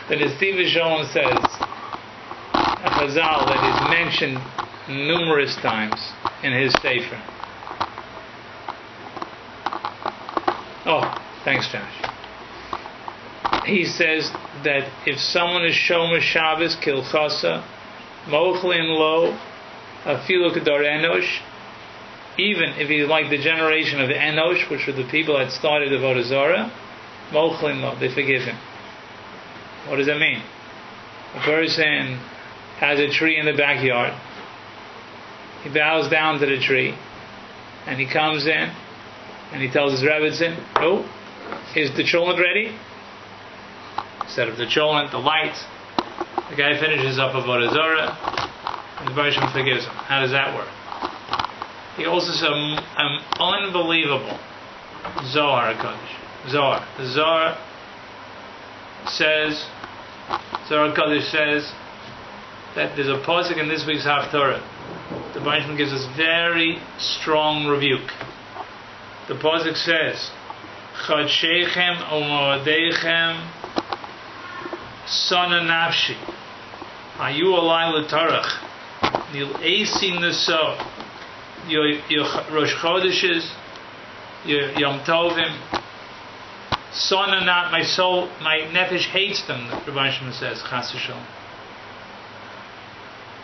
that his Neveh Online says a chazal that is mentioned numerous times in his sefer. Oh, thanks, Josh. He says that if someone is shomer Shabbos kilchasa, mochlin lo, afilu kedar enosh, even if he's like the generation of the Enosh, which were the people that started the Avodah Zarah, mochlin lo, they forgive him. What does that mean? A person has a tree in the backyard. He bows down to the tree, and he comes in, and he tells his Rebbetzin, "Oh, is the cholent ready?" Instead of the cholent, the lights, the guy finishes up Avodah Zarah, and the Baruch Hashem forgives him. How does that work? He also says an unbelievable Zohar Kodesh. Zohar. The Zohar Kodesh says that there's a pasuk in this week's Haftorah. The Baruch Hashem gives us very strong rebuke. The pasuk says, "Chodshechem u'moadeichem sana nafshi hayu alai l'tarach nil esin neso." Your Rosh Chodeshes, your Yom Tovim, sana not my soul, my nefesh hates them. The Rabbi Charlop says, Chas v'shalom.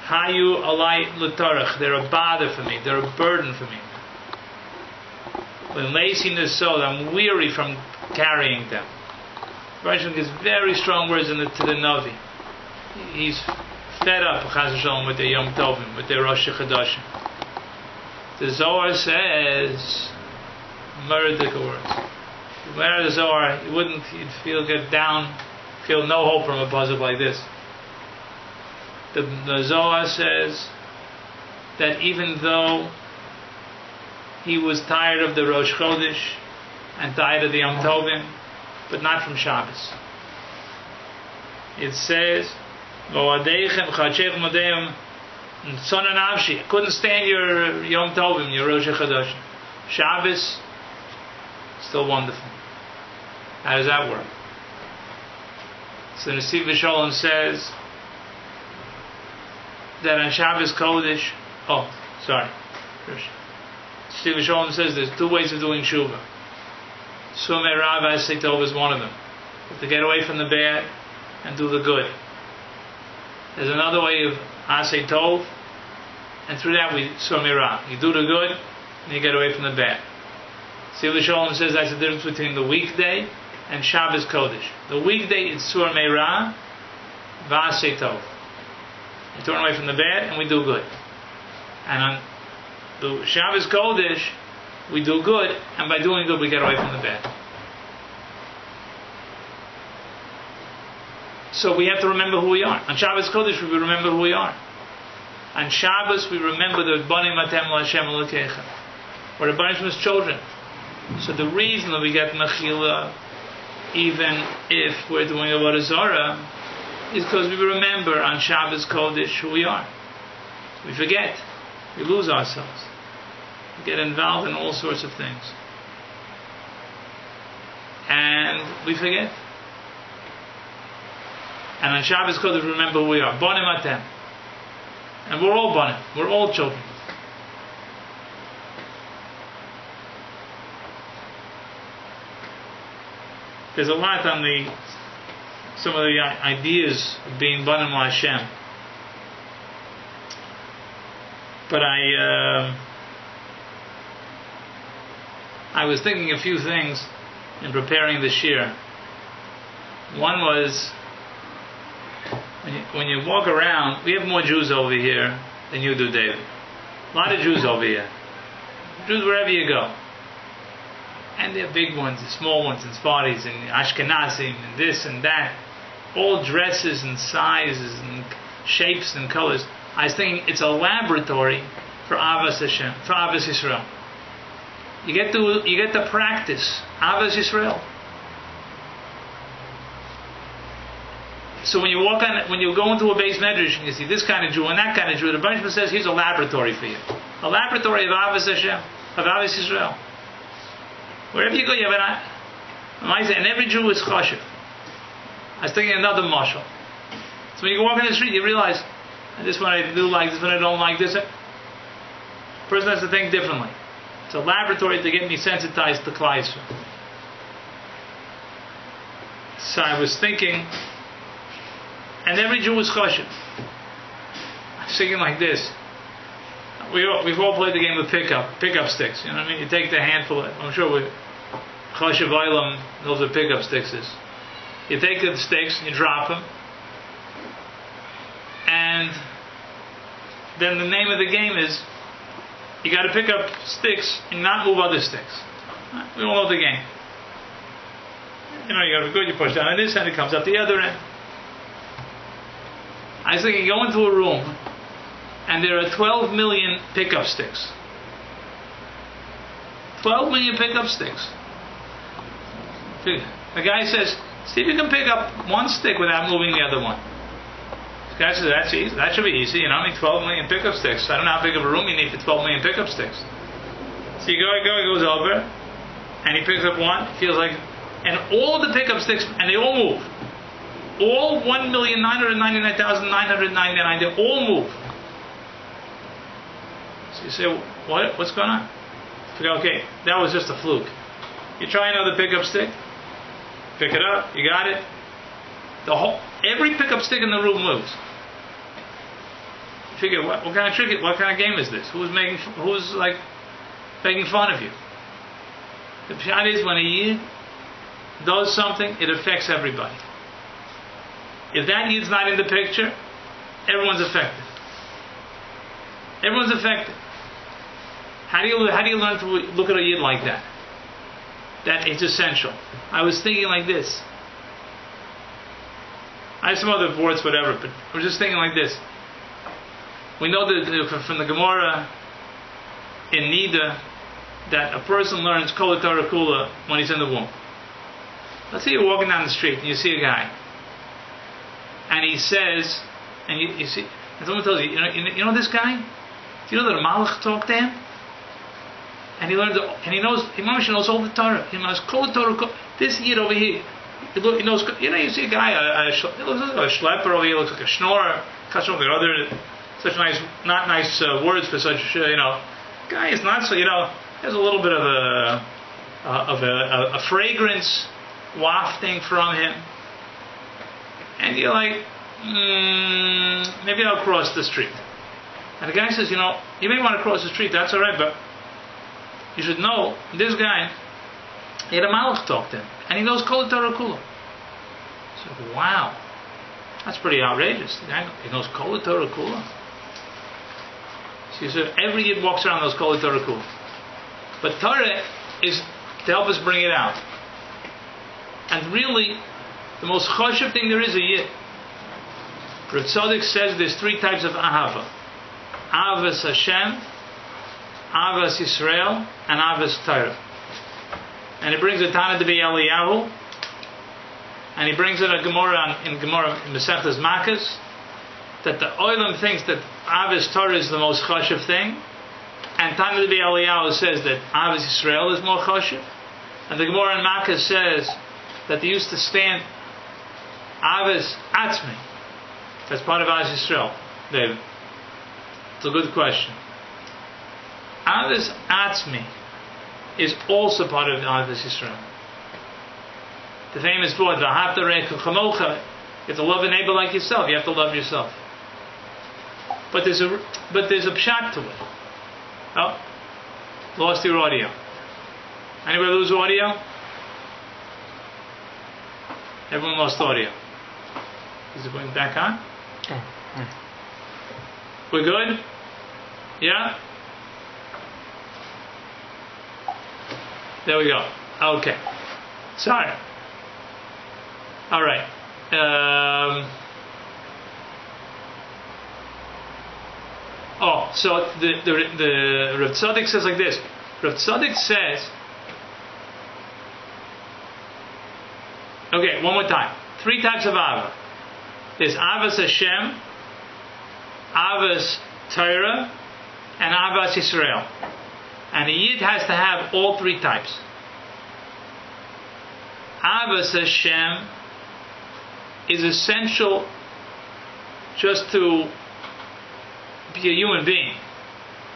Hayu alai l'tarach. They're a bother for me. They're a burden for me. When lazy the soul, I'm weary from carrying them. Rabbi gives very strong words to the Navi. He's fed up, Chas v'shalom, with the Yom Tovim, with their Rosh Chodeshim. The Zohar says, murder words. If you read the Zohar, you'd get down, feel no hope from a pasuk like this. The Zohar says that even though he was tired of the Rosh Chodesh and tired of the Yom Tovim, but not from Shabbos. It says, "Moadeichem chachech modeim son and avshi." I couldn't stand your Yom Tovim, your Rosh Chodesh. Shabbos, still wonderful. How does that work? So the Neveh Online says that on Shabbos Kodesh, Neveh Online says there's two ways of doing tshuva. Sumei Rav Asay Tov is one of them. You have to get away from the bad and do the good. There's another way of Asay Tov, and through that we Sumei Rav. You do the good and you get away from the bad. Neveh Online says that's the difference between the weekday and Shabbos Kodesh. The weekday is Sumei Rav, V'Asay Tov. We turn away from the bad and we do good. And on the Shabbos Kodesh, we do good, and by doing good, we get away from the bad. So we have to remember who we are. On Shabbos Kodesh, we remember who we are. On Shabbos, we remember the Banim Atem LaHashem Elokeichem. We're the Baruch children. So the reason that we get Mechila, even if we're doing Avodah Zarah, is because we remember on Shabbos Kodesh who we are. We forget. We lose ourselves. We get involved in all sorts of things. And we forget. And on Shabbos Kodesh, remember who we are. Banim Atem. And we're all Banim. We're all children. There's a lot on some of the ideas of being Banim LaHashem. But I was thinking a few things in preparing the shiur. One was, when you walk around, we have more Jews over here than you do, David. A lot of Jews over here. Jews wherever you go. And they're big ones, and small ones, and Sfardim, and Ashkenazim, and this and that. All dresses and sizes and shapes and colors. I was thinking it's a laboratory for Avas Hashem, for Avas Yisrael. You get to practice Avas Yisrael. So when you go into a base medrash and you see this kind of Jew and that kind of Jew, the Baruch says here's a laboratory for you, a laboratory of Avas Hashem, of Avas Yisrael. Wherever you go, you have and every Jew is chashuv. I was thinking another mashal. So when you walk in the street, you realize, this one I do like, this one I don't like, this. The person has to think differently. It's a laboratory to get me sensitized to Klal Yisrael. So I was thinking, and every Jew was choshev. I was thinking like this. We've all played the game of pickup sticks. You know what I mean? You take the handful. I'm sure with choshev olam, those are pickup sticks. You take the sticks and you drop them, and then the name of the game is you got to pick up sticks and not move other sticks. We all know the game. You know, you got to be good. You push down on this end, it comes up the other end. I was thinking, go into a room, and there are 12 million pickup sticks. 12 million pickup sticks. The guy says, see if you can pick up one stick without moving the other one. The guy says, that's easy. That should be easy. You know, I mean, 12 million pickup sticks. I don't know how big of a room you need for 12 million pickup sticks. So you go, he goes over, and he picks up one, feels like, and all of the pickup sticks, and they all move. All 1,999,999, they all move. So you say, what? What's going on? You go, okay, that was just a fluke. You try another pickup stick, pick it up, you got it. Every pickup stick in the room moves. You figure, what kind of trick? What kind of game is this? Who's making fun of you? The pshat is when a yid does something, it affects everybody. If that yid's not in the picture, everyone's affected. Everyone's affected. How do you learn to look at a yid like that? That it's essential. I was thinking like this. I have some other words, whatever, but I was just thinking like this. We know that from the Gemara in Nida that a person learns Kol Torah Kula when he's in the womb. Let's say you're walking down the street and you see a guy, and he says, and you see, and someone tells you, you know this guy? Do you know that a Malach talked to him? And he learns, and he knows all the Torah. He knows Kol Torah. This yid over here, he knows. You see a guy, he looks like a schlepper over here, looks like a schnorrer. Such not nice words for such, guy is not so. There's a little bit of a fragrance wafting from him, and you're like, maybe I'll cross the street. And the guy says, you may want to cross the street. That's all right, but you should know this guy. He had a malach talk to him, and he knows Kol Torah Kula. So wow, that's pretty outrageous. The guy, he knows Kol Torah Kula. So every yid walks around knows Kol Torah Kula. But Torah is to help us bring it out. And really, the most choshev thing there is a yid. Rav Tzadok says there's three types of ahava: Avas Hashem, Avas Yisrael, and Avas Torah. And he brings a Tana to be Eliyahu, and he brings it a Gemara in Masechtas Makkos, that the Olam thinks that Avas Torah is the most choshev thing, and Tana to be Eliyahu says that Avas Yisrael is more choshev, and the Gemara in Makkos says that they used to stand Avas Atzmi. That's part of Avas Yisrael, David. It's a good question. Avas Atzmi is also part of Avas Yisrael. The famous word, V'ahavta re'echa chamocha, you have to love a neighbor like yourself. You have to love yourself. But there's a pshat to it. Oh, lost your audio. Anybody lose audio? Everyone lost audio. Is it going back on? We're good? Yeah? There we go. Okay. Sorry. All right. So the Rav Tzadok says like this. Rav Tzadok says. Okay, one more time. Three types of Ava. There's Avas Hashem, Avas Torah, and Avas Yisrael. And a Yid has to have all three types. Avas Hashem is essential just to be a human being.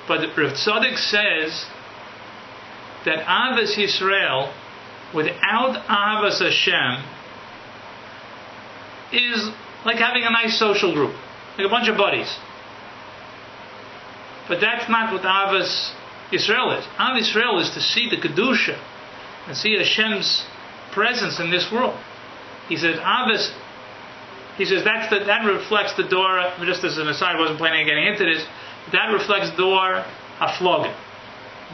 But Rav Tzadok says that Avos Yisrael, without Avos Hashem, is like having a nice social group, like a bunch of buddies. But that's not what Avos Yisrael is. Avos Yisrael is to see the Kedusha and see Hashem's presence in this world. He says Avos. He says that reflects the door. Just as an aside, I wasn't planning on getting into this. That reflects Dor HaFloga.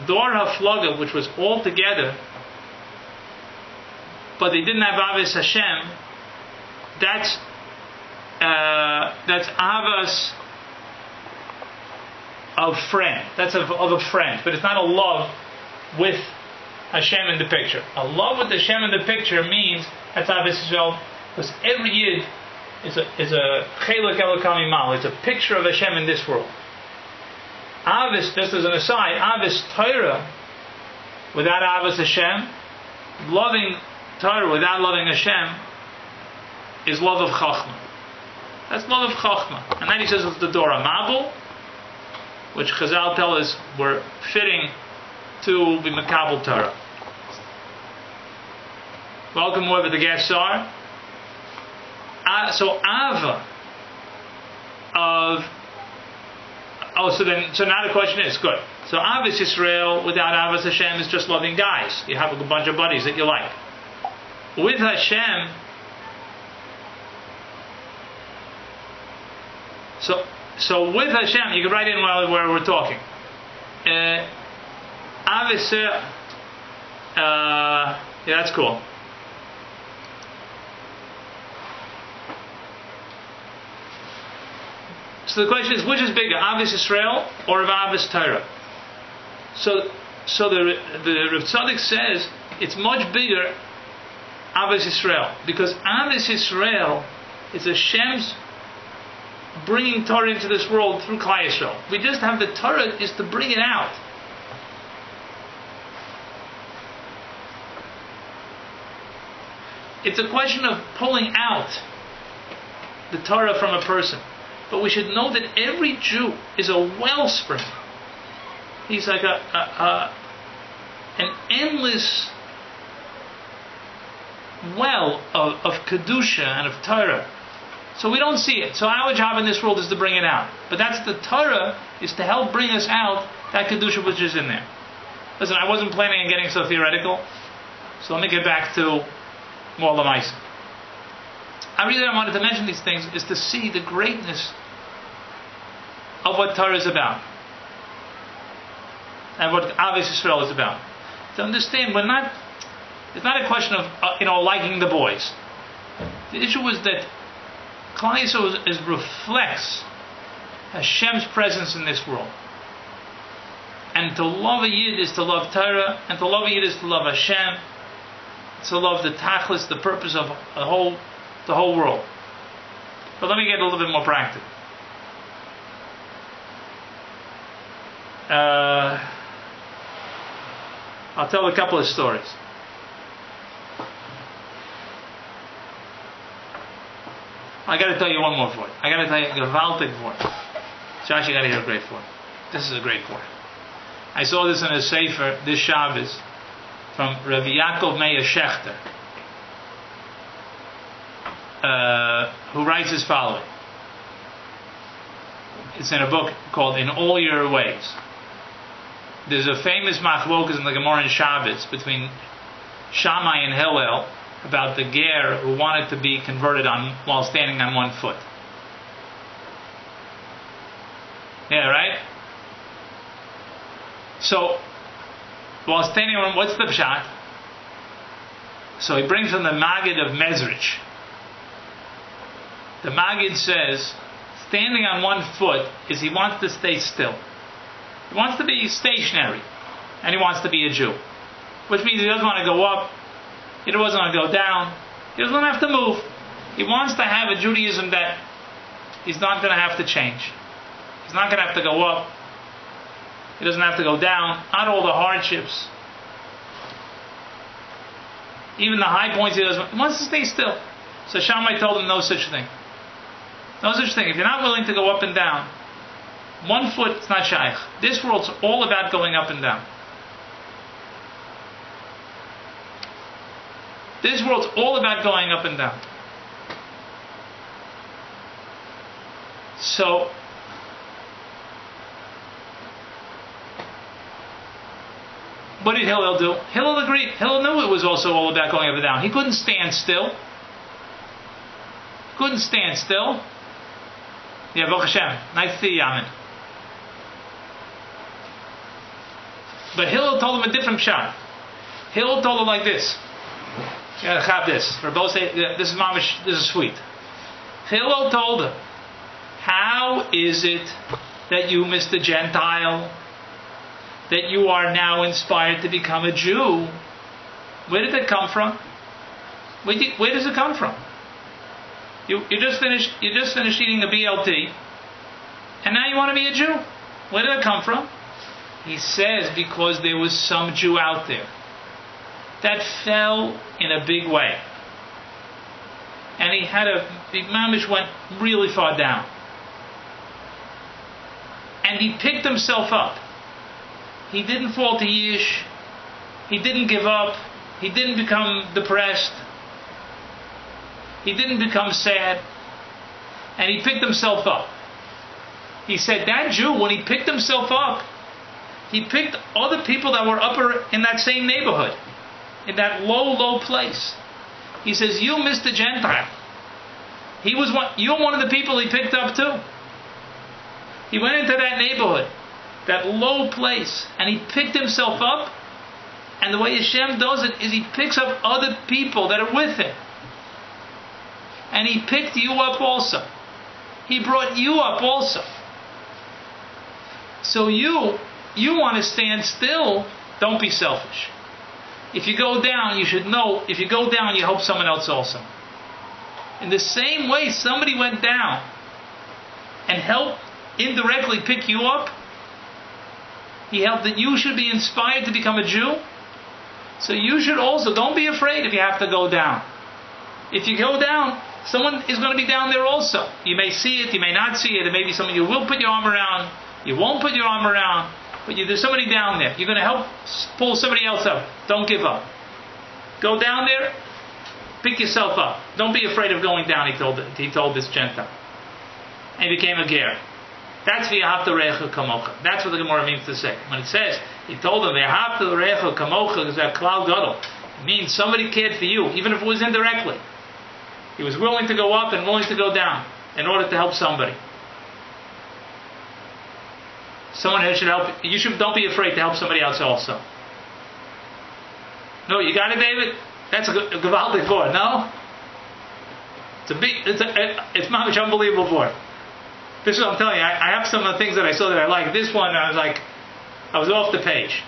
Dor HaFloga, which was all together, but they didn't have Avos Hashem. That's Avos of friend. That's of a friend, but it's not a love with Hashem in the picture. A love with Hashem in the picture means that's Avos Yisrael, because every Yid is a Chelek Elokam Imal. It's a picture of Hashem in this world. Avos, just as an aside, Avos Torah without Avos Hashem, loving Torah without loving Hashem, is love of Chachma. That's love of Chachma. And then he says it's the Dor HaMabul, which Chazal tell us we're fitting to be Makabel Torah. Welcome whoever the guests are. So Ava of so now the question is good. So Avos Yisrael without Avos Hashem is just loving guys. You have a bunch of buddies that you like. With Hashem, so with Hashem, you can write in while we're talking. Avos, yeah, that's cool. So the question is, which is bigger, Avos Yisrael or Avos Torah? So the Rav Tzadok says it's much bigger Avos Yisrael, because Avos Yisrael is Hashem's bringing Torah into this world through Klal Yisrael. We just have the Torah is to bring it out. It's a question of pulling out the Torah from a person. But we should know that every Jew is a wellspring. He's like an endless well of Kedusha and of Torah. So we don't see it. So our job in this world is to bring it out. But that's the Torah, is to help bring us out that Kedusha which is in there. Listen, I wasn't planning on getting so theoretical. So let me get back to more Lamaisa. I really wanted to mention these things is to see the greatness of what Torah is about and what Avos Yisrael is about. To understand, it's not a question of liking the boys. The issue is that Klal Yisrael reflects Hashem's presence in this world. And to love a Yid is to love Torah, and to love a Yid is to love Hashem, to love the Tachlis, the purpose of the whole world. But let me get a little bit more practical. I'll tell a couple of stories. I got to tell you one more for it. I got to tell you a gewaltig for it. Josh, you got to hear a great for it. This is a great for it. I saw this in a sefer this Shabbos from Rabbi Yaakov Meir Shechter, who writes as following. It's in a book called In All Your Ways. There's a famous machlokas in the Gemara in Shabbos between Shammai and Hillel about the ger who wanted to be converted while standing on one foot. Yeah, right? So, while standing on, what's the pshat? So he brings from the Maggid of Mezrich. The Maggid says, standing on one foot is he wants to stay still. He wants to be stationary. And he wants to be a Jew. Which means he doesn't want to go up. He doesn't want to go down. He doesn't have to move. He wants to have a Judaism that he's not going to have to change. He's not going to have to go up. He doesn't have to go down. Not all the hardships. Even the high points he wants to stay still. So Shammai told him, no such thing. No such thing. If you're not willing to go up and down, 1 foot is not shaykh. This world's all about going up and down. This world's all about going up and down. So, what did Hillel do? Hillel agreed. Hillel knew it was also all about going up and down. He couldn't stand still. Couldn't stand still. Yeah, Baruch Hashem. Nice to see you, Amen. But Hillel told him a different shot. Hillel told him like this. You gotta have this. For both say this is mamish, this is sweet. Hillel told him, how is it that you, Mr. Gentile, that you are now inspired to become a Jew? Where did it come from? Where does it come from? You just finished eating a BLT, and now you want to be a Jew. Where did it come from? He says because there was some Jew out there that fell in a big way, and the mamish went really far down, and he picked himself up. He didn't fall to yish. He didn't give up. He didn't become depressed. He didn't become sad. And he picked himself up. He said that Jew, when he picked himself up, he picked other people that were upper in that same neighborhood, in that low place. He says, you, Mr. Gentile, you're one of the people he picked up too. He went into that neighborhood, that low place, and he picked himself up. And the way Hashem does it is he picks up other people that are with him. And he picked you up also. He brought you up also. So you want to stand still, don't be selfish. If you go down, you should know, if you go down, you help someone else also. In the same way, somebody went down and helped indirectly pick you up. He helped that you should be inspired to become a Jew. So you should also, don't be afraid if you have to go down. If you go down, someone is going to be down there also. You may see it, you may not see it. There may be someone you will put your arm around, you won't put your arm around, but there's somebody down there. You're going to help pull somebody else up. Don't give up. Go down there, pick yourself up. Don't be afraid of going down, he told this Gentile. And he became a ger. That's v'yahavta re'echa kamocha. That's what the Gemara means to say. When it says, he told him, v'yahavta re'echa kamocha, is that klal gadol. It means somebody cared for you, even if it was indirectly. He was willing to go up and willing to go down in order to help somebody. Someone should help. Don't be afraid to help somebody else also. No, you got it, David? That's a gewaltic board, no? It's mamish unbelievable board. This is what I'm telling you. I have some of the things that I saw that I like. This one, I was off the page.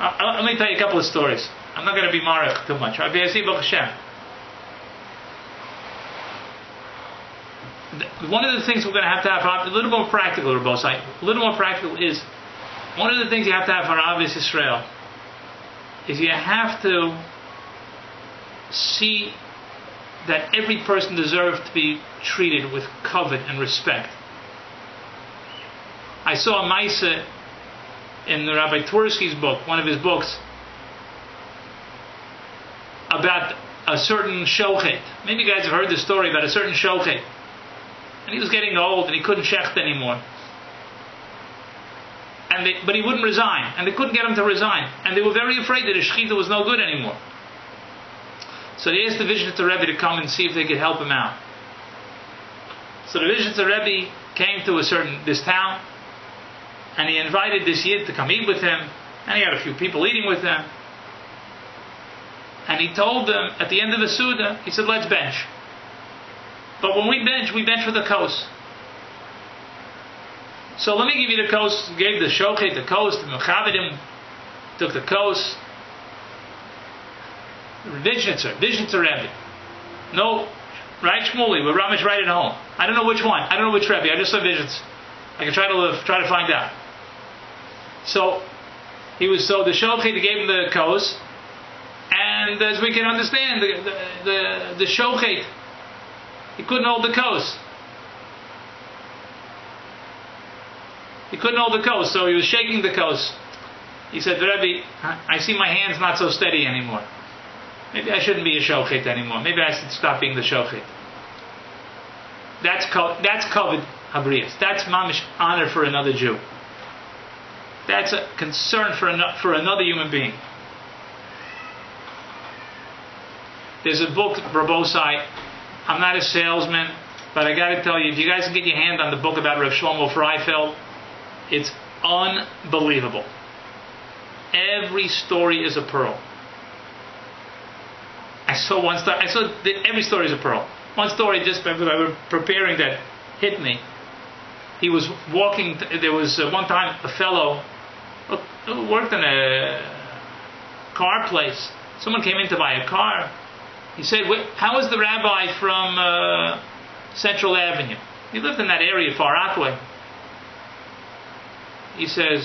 Let me tell you a couple of stories. I'm not going to be marach too much. Rabbi Charlop. One of the things we're going to have a little more practical, a little more practical is, one of the things you have to have for Ahavas Yisrael is you have to see that every person deserves to be treated with kavod and respect. I saw a Maisa in Rabbi Twersky's book, one of his books, about a certain shochet. Maybe you guys have heard the story about a certain shochet. And he was getting old and he couldn't shecht anymore. But he wouldn't resign. And they couldn't get him to resign. And they were very afraid that his shechita was no good anymore. So they asked the Vizhnitzer Rebbe to come and see if they could help him out. So the Vizhnitzer Rebbe came to this town, and he invited this Yid to come eat with him, and he had a few people eating with him. And he told them, at the end of the Suda, he said, let's bench. But when we bench for the kos. So let me give you the kos. Gave the shochet the kos, the mechavedim took the kos. Vizhnitzer Rebbe. No, right Shmuley, with Ramesh right at home. I don't know which one. I don't know which Rebbe. I just saw Vizhnitzer. I can try to find out. So the shochet gave him the kos, and as we can understand, the shochet, he couldn't hold the kos. He couldn't hold the kos, so he was shaking the kos. He said, Rebbe, I see my hands not so steady anymore. Maybe I shouldn't be a shochet anymore. Maybe I should stop being the shochet. That's kavod habrias. That's mamish honor for another Jew. That's a concern for another human being. There's a book, Rabosai. I'm not a salesman, but I got to tell you, if you guys can get your hand on the book about Rav Shlomo Freifeld, it's unbelievable. Every story is a pearl. Every story is a pearl. One story just as I was preparing that hit me. He was walking. There was one time a fellow who worked in a car place. Someone came in to buy a car. He said, "How is the rabbi from Central Avenue?" He lived in that area, Far Rockaway. He said,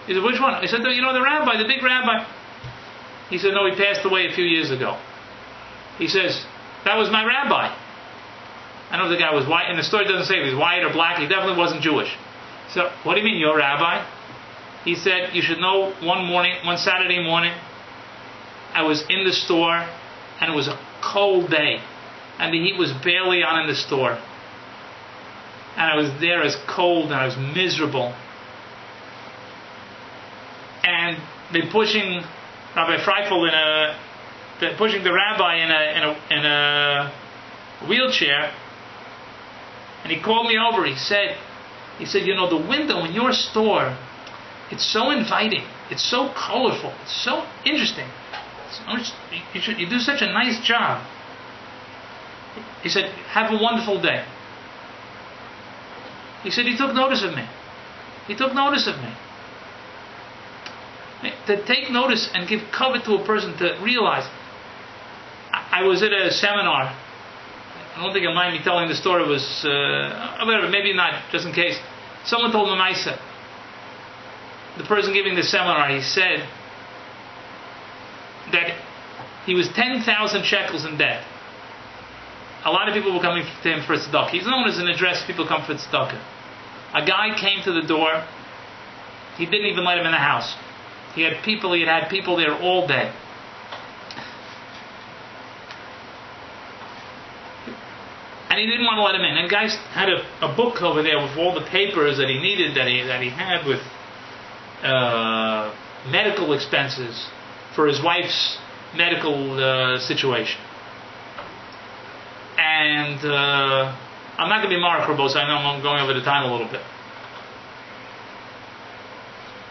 "Which one?" I said, "You know the rabbi, the big rabbi." He said, "No, he passed away a few years ago." He says, "That was my rabbi." I know the guy was white, and the story doesn't say if he was white or black. He definitely wasn't Jewish. So, what do you mean, your rabbi? He said, "You should know, one Saturday morning, I was in the store, and it was a cold day, and the heat was barely on in the store. And I was there as cold, and I was miserable. And they're pushing Rabbi Freifeld they're pushing the rabbi in a wheelchair, and he called me over. He said, you know, the window in your store, it's so inviting, it's so colorful, it's so interesting. You do such a nice job." He said, "Have a wonderful day." He said, he took notice of me. He took notice of me. To take notice and give cover to a person, to realize. I was at a seminar. I don't think you'll mind me telling the story. It was, whatever, maybe not, just in case. Someone told me, Maisa, the person giving the seminar, he said that he was 10,000 shekels in debt. A lot of people were coming to him for tzedakah. He's known as an address, people come for tzedakah. A guy came to the door. He didn't even let him in the house. He had people there all day. And he didn't want to let him in. And guys had a book over there with all the papers that he needed, that he had with medical expenses for his wife's medical situation. And I'm not going to be Mark Rabos, I know I'm going over the time a little bit.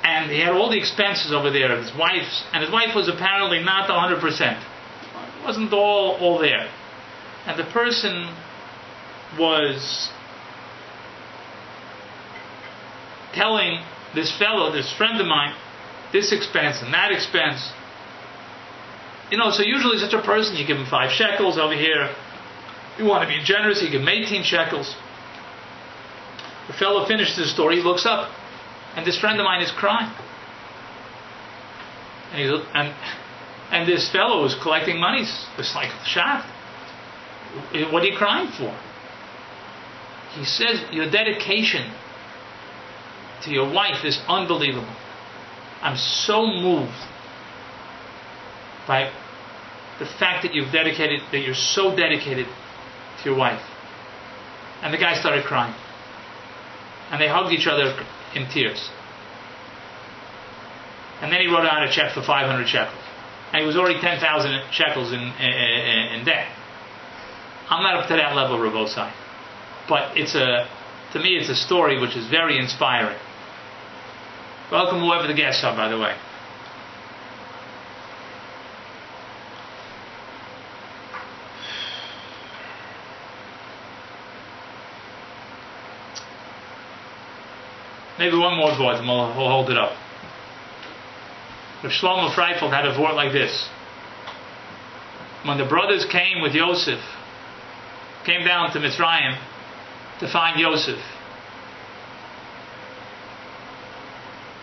And he had all the expenses over there of his wife's, and his wife was apparently not 100%. It wasn't all there. And the person was telling this fellow, this friend of mine, this expense and that expense. You know, so usually such a person, you give him 5 shekels over here. You want to be generous, you give him 18 shekels. The fellow finishes his story, he looks up, and this friend of mine is crying. And this fellow was collecting money. It's like shocked. What are you crying for? He says, your dedication to your wife is unbelievable. I'm so moved by the fact that you're so dedicated to your wife. And the guy started crying. And they hugged each other in tears. And then he wrote out a check for 500 shekels. And he was already 10,000 shekels in debt. I'm not up to that level, Rabosai. But to me it's a story which is very inspiring. Welcome whoever the guests are, by the way. Maybe one more word and we'll hold it up. Rav Shlomo Freifeld had a word like this. When the brothers came with Yosef, came down to Mitzrayim to find Yosef,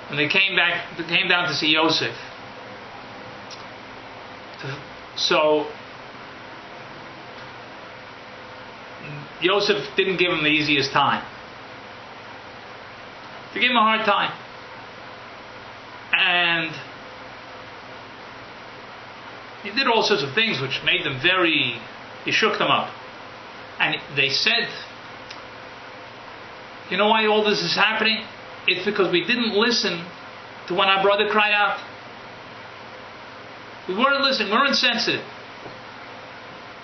when they came down to see Yosef. So Yosef didn't give him the easiest time. They gave him a hard time. And he did all sorts of things which made them he shook them up. And they said, you know why all this is happening? It's because we didn't listen to when our brother cried out. We weren't listening, we weren't sensitive.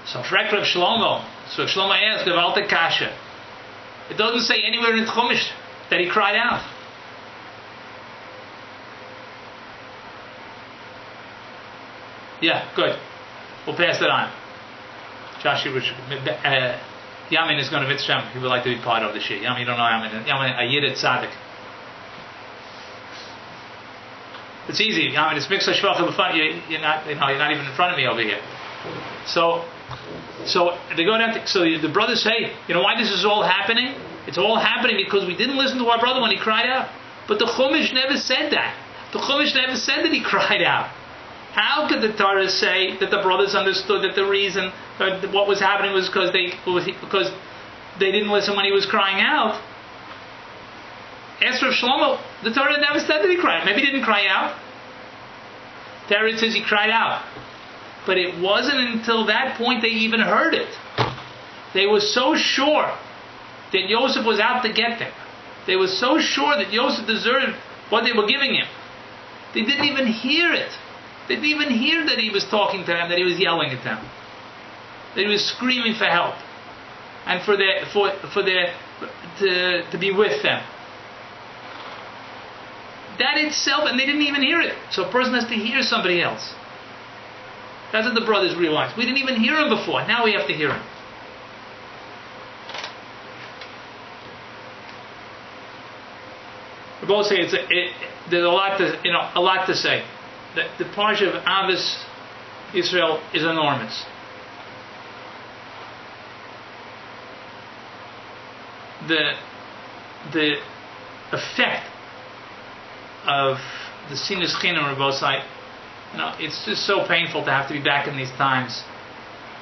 So Rabbi Shlomo, Shlomo asked about the kasha. It doesn't say anywhere in Chumash that he cried out. Yeah, good. We'll pass that on. Josh, Yamin is going to mitzvah. He would like to be part of the shir. Yamin, you don't know Yamin. Yamin, a yid tzaddik. It's easy. Yamin, it's mixed shvachim b'fan. You're not even in front of me over here. So they go down. So the brothers say, you know why this is all happening? It's all happening because we didn't listen to our brother when he cried out. But the Chumash never said that. The Chumash never said that he cried out. How could the Torah say that the brothers understood that the reason what was happening was because they didn't listen when he was crying out? Ask Rav Shlomo, the Torah never said that he cried. Maybe he didn't cry out. Torah says he cried out. But it wasn't until that point they even heard it. They were so sure that Yosef was out to get them. They were so sure that Yosef deserved what they were giving him. They didn't even hear it. They didn't even hear that he was talking to them, that he was yelling at them, that he was screaming for help, and to be with them. That itself, and they didn't even hear it. So a person has to hear somebody else. That's what the brothers realized. We didn't even hear him before. Now we have to hear him. We both say there's a lot to say. The parsha of Avos Israel is enormous. The effect of the Sinus Chinam Rabosai, it's just so painful to have to be back in these times,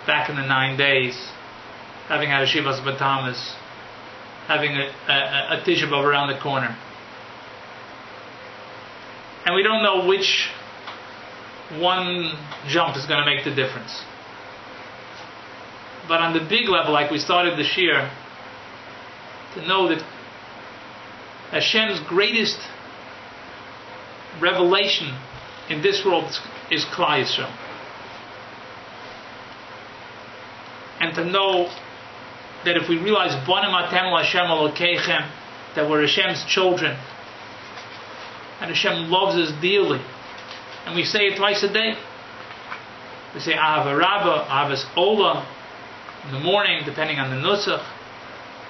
back in the 9 days, having had a Shivas Batamas, having a Tisha B'Av around the corner. And we don't know which one jump is going to make the difference. But on the big level, like we started this year, to know that Hashem's greatest revelation in this world is Klal Yisrael. And to know that if we realize Banim Atem L'Hashem Elokeichem, that we're Hashem's children, and Hashem loves us dearly, and we say it twice a day. We say Ahava Rabbah, Ahavas Ola in the morning, depending on the Nusach.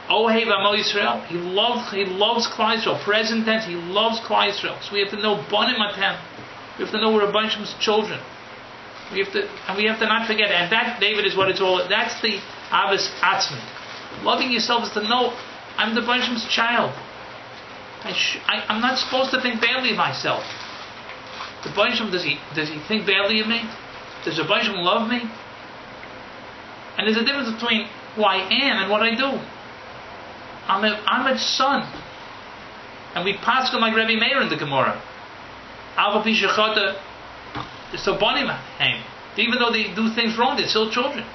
Ohev Amo Yisrael. He loves Klal Yisrael. Present tense, he loves Klal Yisrael. So we have to know Banim Atem. We have to know we're a bunch of his children. We have to not forget. And that, David, is what it's all. That's the Ahavas Atzmit. Loving yourself is to know I'm the bunch of his child. I'm not supposed to think badly of myself. The Bansham, does he think badly of me? Does the Bansham love me? And there's a difference between who I am and what I do. I'm a son. And we pass like Rabbi Meir in the Gemara. Alva Pishachata is so bonim him. Even though they do things wrong, they're still children.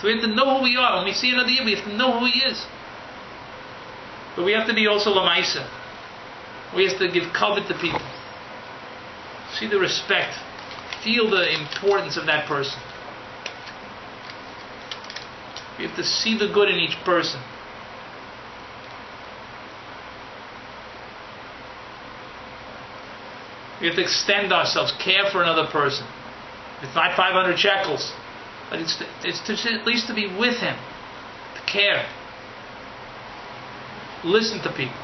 So we have to know who we are. When we see another year, we have to know who he is. But we have to be also Lamaisa. We have to give covet to people. See the respect. Feel the importance of that person. We have to see the good in each person. We have to extend ourselves, care for another person. It's not 500 shekels, but it's at least to be with him, to care. Listen to people.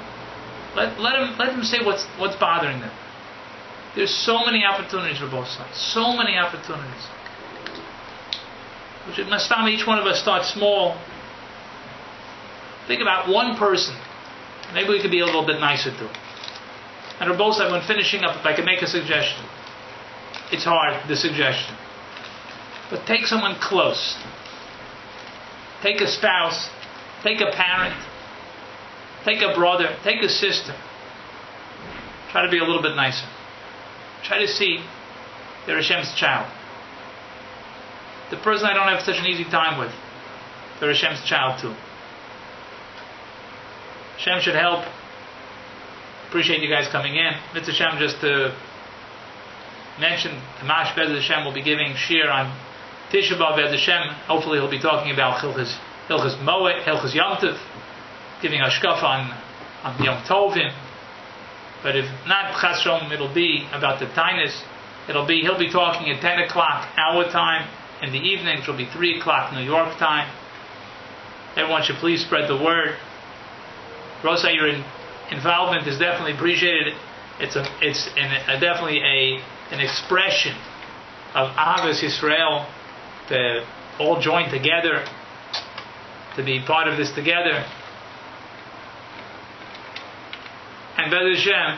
Let them say what's bothering them. There's so many opportunities for both sides. So many opportunities. We should, each one of us start small. Think about one person. Maybe we could be a little bit nicer to. And Rabbi said, when finishing up, if I can make a suggestion, it's hard, the suggestion, but take someone close. Take a spouse, take a parent, take a brother, take a sister. Try to be a little bit nicer. Try to see they're Hashem's child. The person I don't have such an easy time with, they're Hashem's child too. Hashem should help. Appreciate you guys coming in. Mitzvah Hashem, just to mention, Tamash Bez Hashem will be giving shiur on Tisha B'Av Bez Hashem. Hopefully he'll be talking about Hilchos Moed, Hilchos Yom Tov, giving Hashkafa on Yom Tovim. But if not Chas Shalom, it'll be about the Tainus. He'll be talking at 10 o'clock our time in the evening, which will be 3 o'clock New York time. Everyone should please spread the word. Rosa, your involvement is definitely appreciated. It's definitely an expression of Ahavas Yisrael, to all join together, to be part of this together. And Bez Hashem,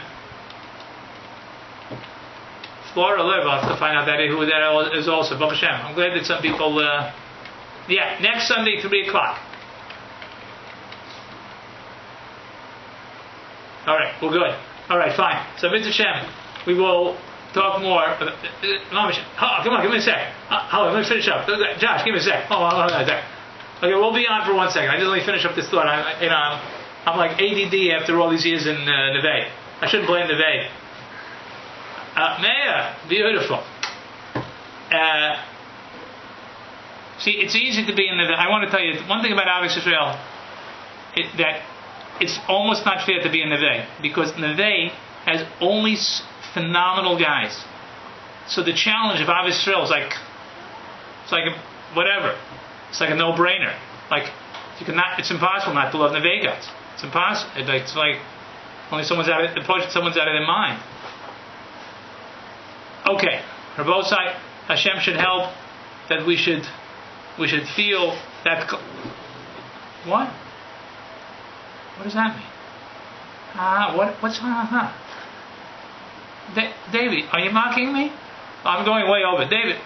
Flora Liv, I'll have to find out who that is also. Baruch Hashem. I'm glad that some people, next Sunday, 3 o'clock. Alright, we're good. Alright, fine. So, Mitzvah Hashem, we will talk more. Come on, give me a sec. Let me finish up. Josh, give me a sec. Hold on a sec. Okay, we'll be on for 1 second. I just let me finish up this thought. I'm like ADD after all these years in Neveh. I shouldn't blame Neveh. Maya, beautiful. See, it's easy to be in Neveh. I want to tell you one thing about Ahavas Yisrael, that it's almost not fair to be in Neveh, because Neveh has only phenomenal guys. So the challenge of Ahavas Yisrael is it's like whatever. It's like a no-brainer. It's impossible not to love Neveh guys. It's impossible. It's like only someone's out of their mind. Okay, Rabosai, Hashem should help that we should feel that. What? What does that mean? What's going on? David, are you mocking me? I'm going way over. David,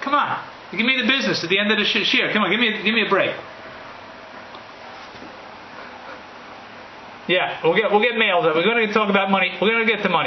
come on. Give me the business at the end of the shiur. Come on, give me a break. Yeah, we'll get mail. We're going to talk about money. We're going to get to money.